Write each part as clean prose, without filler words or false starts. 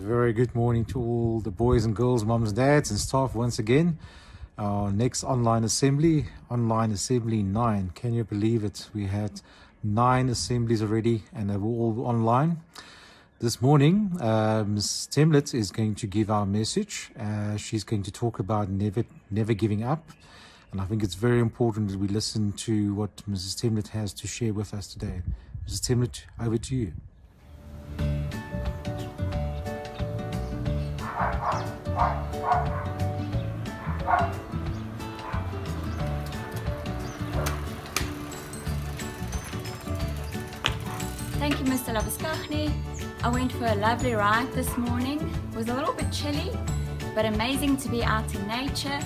very good morning to all the boys and girls, mums and dads and staff once again. Our next online assembly 9. Can you believe it? We had 9 assemblies already and they were all online. This morning, Ms. Temlett is going to give our message. She's going to talk about never giving up. And I think it's very important that we listen to what Mrs. Temlett has to share with us today. Mrs. Temlett, over to you. Thank you, Mr. Labuskaghni. I went for a lovely ride this morning. It was a little bit chilly, but amazing to be out in nature.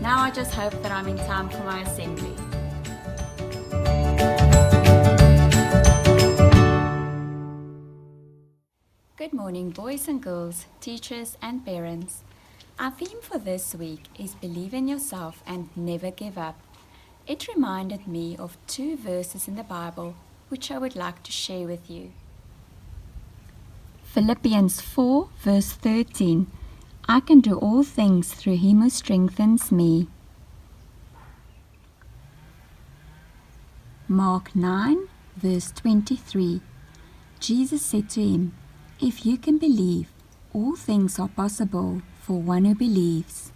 Now I just hope that I'm in time for my assembly. Good morning, boys and girls, teachers and parents. Our theme for this week is Believe in Yourself and Never Give Up. It reminded me of 2 verses in the Bible which I would like to share with you. Philippians 4 verse 13. I can do all things through him who strengthens me. Mark 9 verse 23. Jesus said to him, if you can believe, all things are possible for one who believes.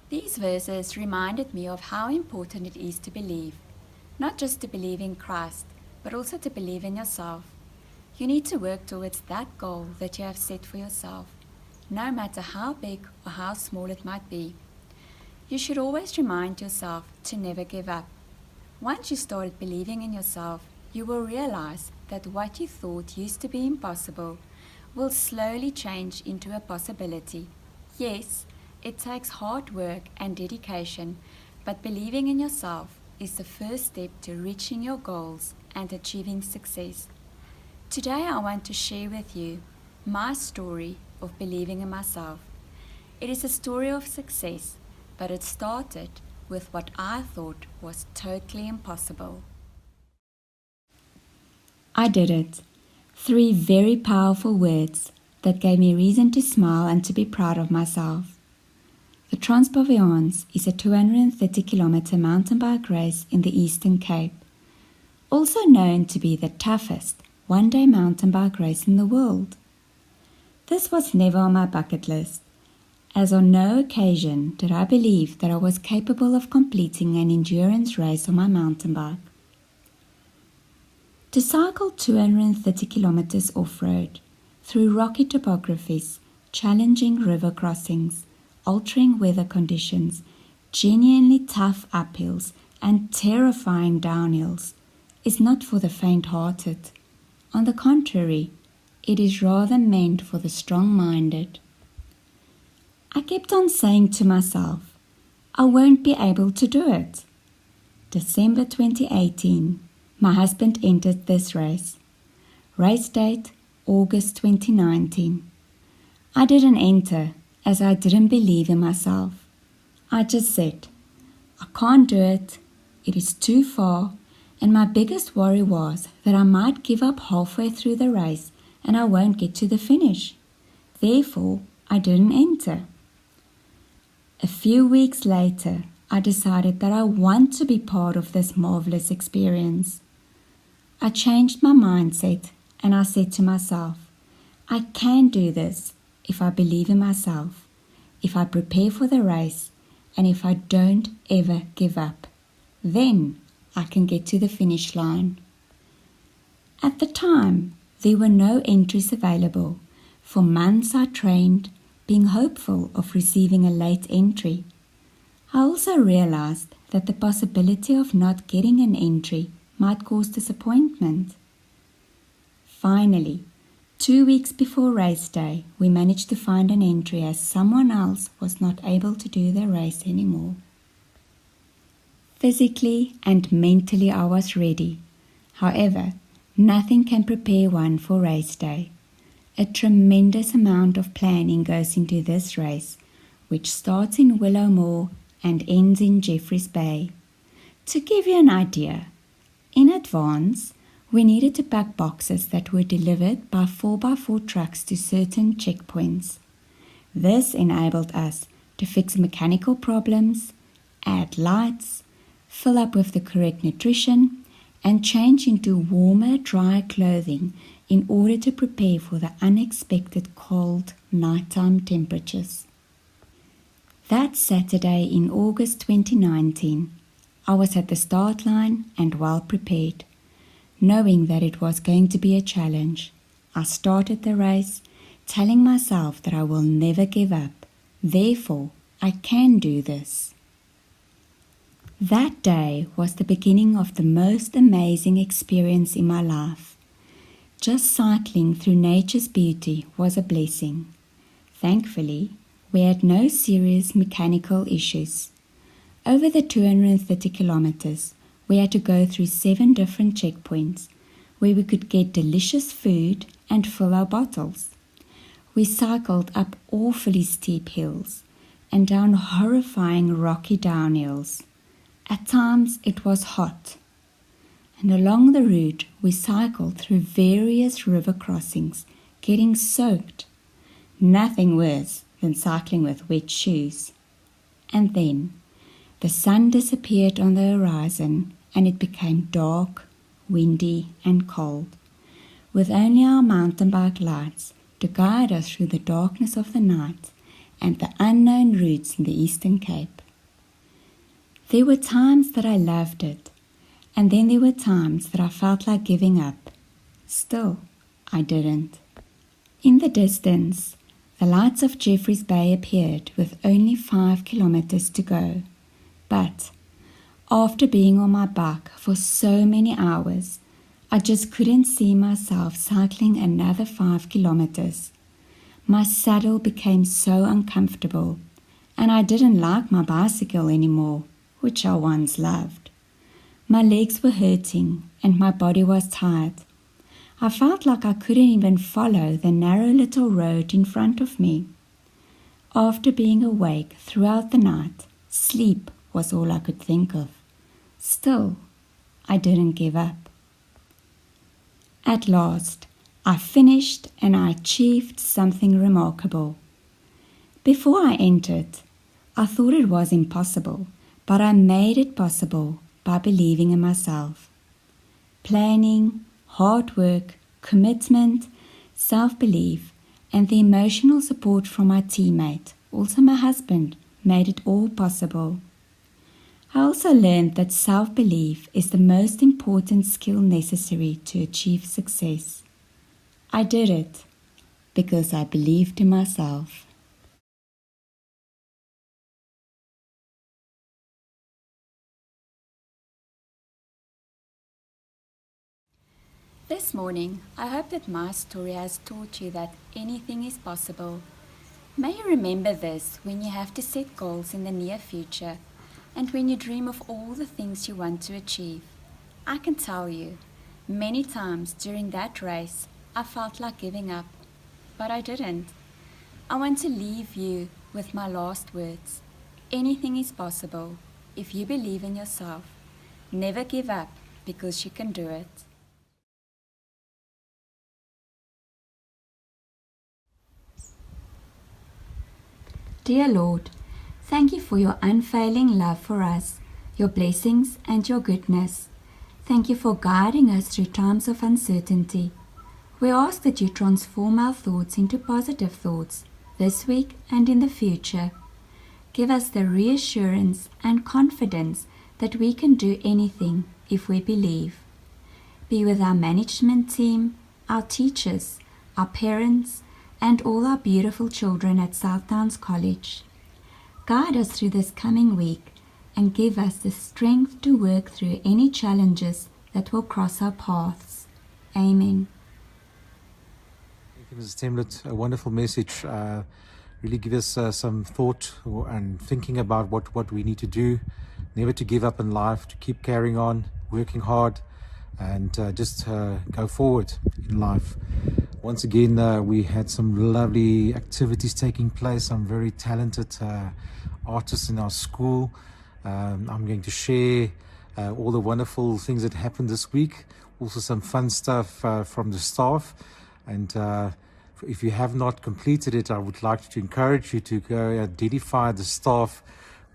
These verses reminded me of how important it is to believe. Not just to believe in Christ, but also to believe in yourself. You need to work towards that goal that you have set for yourself, no matter how big or how small it might be. You should always remind yourself to never give up. Once you started believing in yourself, you will realize that what you thought used to be impossible will slowly change into a possibility. Yes, it takes hard work and dedication, but believing in yourself is the first step to reaching your goals and achieving success. Today I want to share with you my story of believing in myself. It is a story of success, but it started with what I thought was totally impossible. I did it. 3 very powerful words that gave me reason to smile and to be proud of myself. The Transproviaans is a 230-kilometer mountain bike race in the Eastern Cape, also known to be the toughest one-day mountain bike race in the world. This was never on my bucket list, as on no occasion did I believe that I was capable of completing an endurance race on my mountain bike. To cycle 230 kilometers off-road, through rocky topographies, challenging river crossings, altering weather conditions, genuinely tough uphills, and terrifying downhills, is not for the faint-hearted. On the contrary, it is rather meant for the strong-minded. I kept on saying to myself, I won't be able to do it. December 2018, my husband entered this race. Race date, August 2019. I didn't enter as I didn't believe in myself. I just said, I can't do it, it is too far, and my biggest worry was that I might give up halfway through the race and I won't get to the finish. Therefore, I didn't enter. A few weeks later, I decided that I want to be part of this marvelous experience. I changed my mindset and I said to myself, I can do this if I believe in myself, if I prepare for the race, and if I don't ever give up. Then I can get to the finish line. At the time, there were no entries available. For months I trained, being hopeful of receiving a late entry. I also realized that the possibility of not getting an entry might cause disappointment. Finally, 2 weeks before race day, we managed to find an entry as someone else was not able to do the race anymore. Physically and mentally I was ready. However, nothing can prepare one for race day. A tremendous amount of planning goes into this race, which starts in Willowmore and ends in Jeffreys Bay. To give you an idea, in advance, We needed to pack boxes that were delivered by 4x4 trucks to certain checkpoints. This enabled us to fix mechanical problems, add lights, fill up with the correct nutrition, and change into warmer, dry clothing in order to prepare for the unexpected cold nighttime temperatures. That Saturday in August 2019, I was at the start line and well prepared. Knowing that it was going to be a challenge, I started the race, telling myself that I will never give up. Therefore, I can do this. That day was the beginning of the most amazing experience in my life. Just cycling through nature's beauty was a blessing. Thankfully, we had no serious mechanical issues. Over the 230 kilometers, we had to go through 7 different checkpoints where we could get delicious food and fill our bottles. We cycled up awfully steep hills and down horrifying rocky downhills. At times it was hot. And along the route we cycled through various river crossings, getting soaked. Nothing worse than cycling with wet shoes. And then the sun disappeared on the horizon and it became dark, windy and cold, with only our mountain bike lights to guide us through the darkness of the night and the unknown routes in the Eastern Cape. There were times that I loved it, and then there were times that I felt like giving up. Still, I didn't. In the distance, the lights of Jeffreys Bay appeared with only 5 kilometers to go. But after being on my bike for so many hours, I just couldn't see myself cycling another 5 kilometers. My saddle became so uncomfortable, and I didn't like my bicycle anymore, which I once loved. My legs were hurting and my body was tired. I felt like I couldn't even follow the narrow little road in front of me. After being awake throughout the night, sleep was all I could think of. Still, I didn't give up. At last, I finished and I achieved something remarkable. Before I entered, I thought it was impossible, but I made it possible by believing in myself. Planning, hard work, commitment, self-belief, and the emotional support from my teammate, also my husband, made it all possible. I also learned that self-belief is the most important skill necessary to achieve success. I did it because I believed in myself. This morning, I hope that my story has taught you that anything is possible. May you remember this when you have to set goals in the near future and when you dream of all the things you want to achieve. I can tell you, many times during that race, I felt like giving up, but I didn't. I want to leave you with my last words. Anything is possible if you believe in yourself. Never give up because you can do it. Dear Lord, thank you for your unfailing love for us, your blessings and your goodness. Thank you for guiding us through times of uncertainty. We ask that you transform our thoughts into positive thoughts this week and in the future. Give us the reassurance and confidence that we can do anything if we believe. Be with our management team, our teachers, our parents, and all our beautiful children at South Downs College. Guide us through this coming week and give us the strength to work through any challenges that will cross our paths. Amen. Thank you, Mrs. Temlet. A wonderful message. Really give us some thought and thinking about what we need to do. Never to give up in life, to keep carrying on, working hard, and just go forward in life. Once again, we had some lovely activities taking place, some very talented artists in our school. I'm going to share all the wonderful things that happened this week, also some fun stuff from the staff. And if you have not completed it, I would like to encourage you to go identify the staff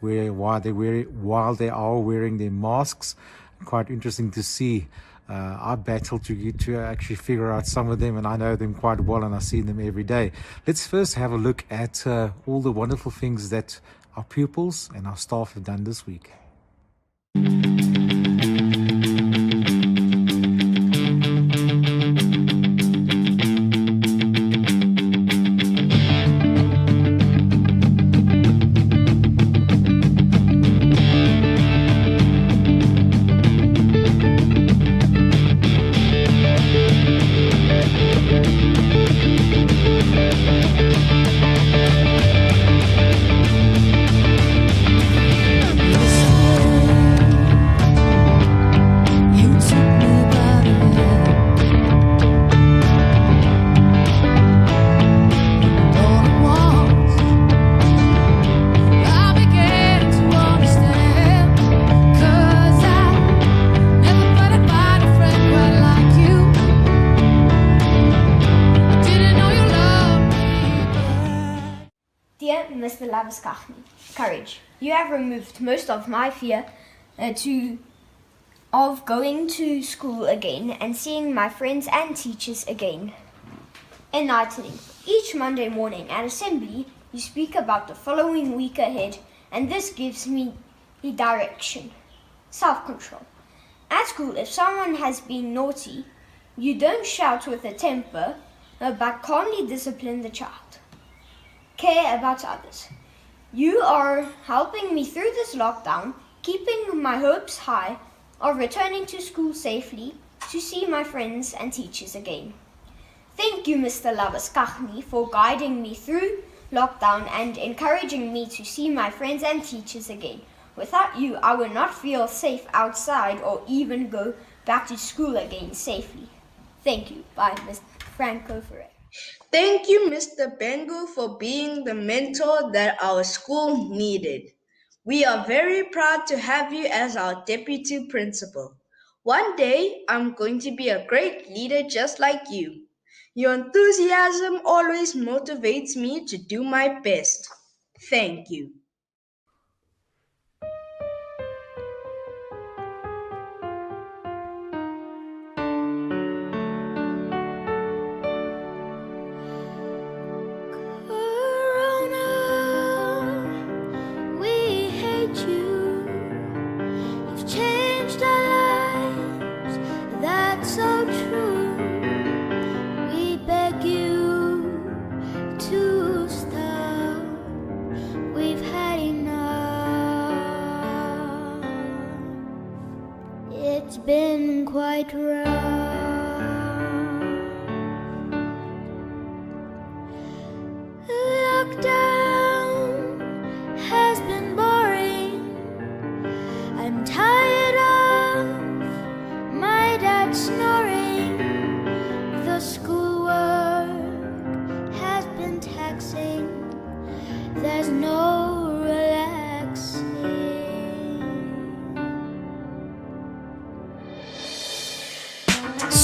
while they are wearing their masks. Quite interesting to see. I battle to actually figure out some of them, and I know them quite well, and I see them every day. Let's first have a look at all the wonderful things that our pupils and our staff have done this week. Dear Mr. Laviskachny, courage. You have removed most of my fear of going to school again and seeing my friends and teachers again. Enlightening. Each Monday morning at assembly, you speak about the following week ahead, and this gives me direction. Self-control. At school, if someone has been naughty, you don't shout with a temper, but calmly discipline the child. Care about others. You are helping me through this lockdown, keeping my hopes high of returning to school safely to see my friends and teachers again. Thank you, Mr. Laviskachny, for guiding me through lockdown and encouraging me to see my friends and teachers again. Without you, I would not feel safe outside or even go back to school again safely. Thank you. Bye, Mr. Franco Ferreira. Thank you, Mr. Bengu, for being the mentor that our school needed. We are very proud to have you as our deputy principal. One day, I'm going to be a great leader just like you. Your enthusiasm always motivates me to do my best. Thank you. It's been quite rough. Lockdown has been boring. I'm tired of my dad snoring. The schoolwork has been taxing. There's no relaxing.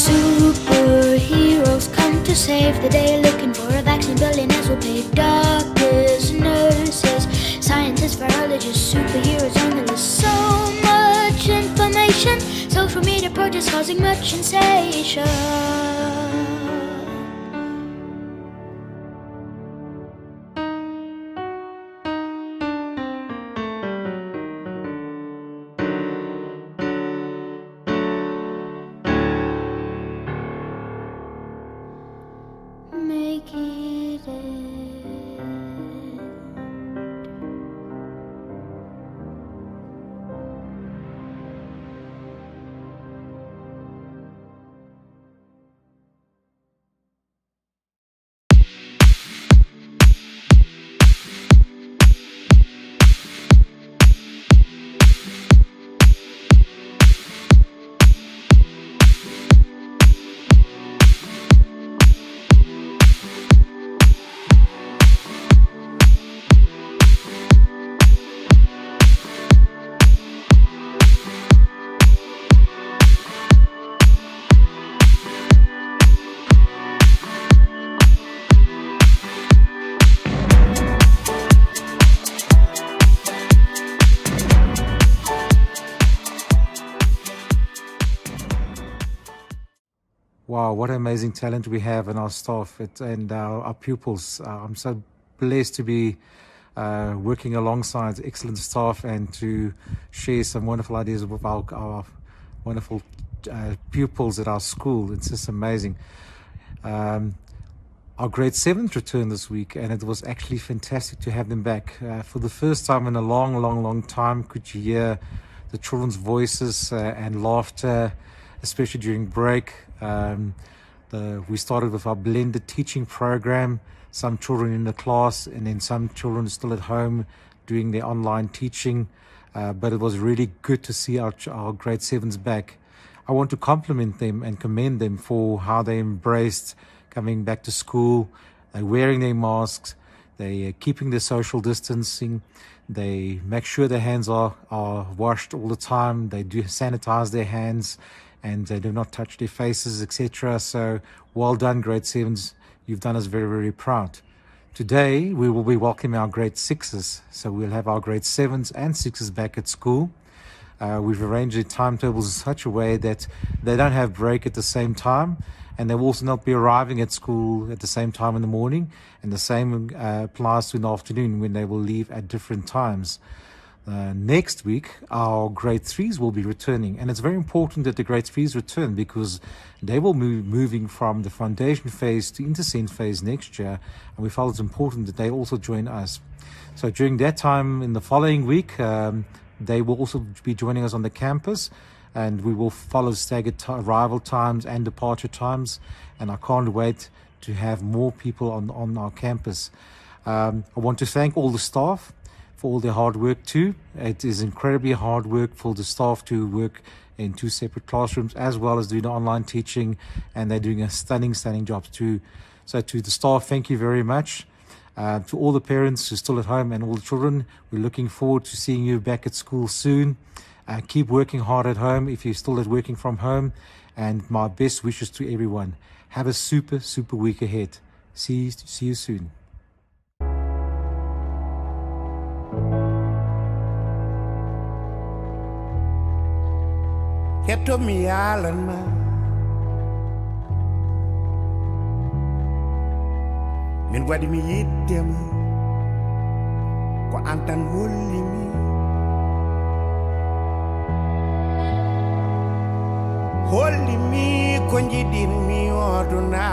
Superheroes come to save the day, looking for a vaccine. Billionaires will pay doctors, nurses, scientists, virologists, superheroes on the list. So much information, social media protests causing much sensation. Make it end. wow, what amazing talent we have in our staff and our pupils. I'm so blessed to be working alongside excellent staff and to share some wonderful ideas with our wonderful pupils at our school. It's just amazing. Our grade 7th returned this week, and it was actually fantastic to have them back. For the first time in a long time, could you hear the children's voices and laughter, especially during break. We started with our blended teaching program, some children in the class and then some children still at home doing their online teaching. But it was really good to see our grade 7s back. I want to compliment them and commend them for how they embraced coming back to school. They're wearing their masks, they're keeping their social distancing, they make sure their hands are washed all the time, they do sanitize their hands, and they do not touch their faces, etc. So well done, grade 7s. You've done us very proud. Today we will be welcoming our grade 6s, so we'll have our grade 7s and 6s back at school. We've arranged their timetables in such a way that they don't have break at the same time, and they will also not be arriving at school at the same time in the morning, and the same applies to in the afternoon when they will leave at different times. Next week, our grade 3s will be returning, and it's very important that the grade 3s return because they will be moving from the foundation phase to intercent phase next year, and we felt it's important that they also join us. So during that time in the following week, they will also be joining us on the campus, and we will follow staggered arrival times and departure times, and I can't wait to have more people on our campus. I want to thank all the staff for all their hard work too. It is incredibly hard work for the staff to work in 2 separate classrooms as well as doing the online teaching, and they're doing a stunning job too. So to the staff, thank you very much. To all the parents who are still at home and all the children, we're looking forward to seeing you back at school soon. Keep working hard at home if you're still working from home, and my best wishes to everyone. Have a super week ahead. See you soon. Keto mi alan ma min wadi mi yiddema ko antan holli mi ko jiɗin mi oduna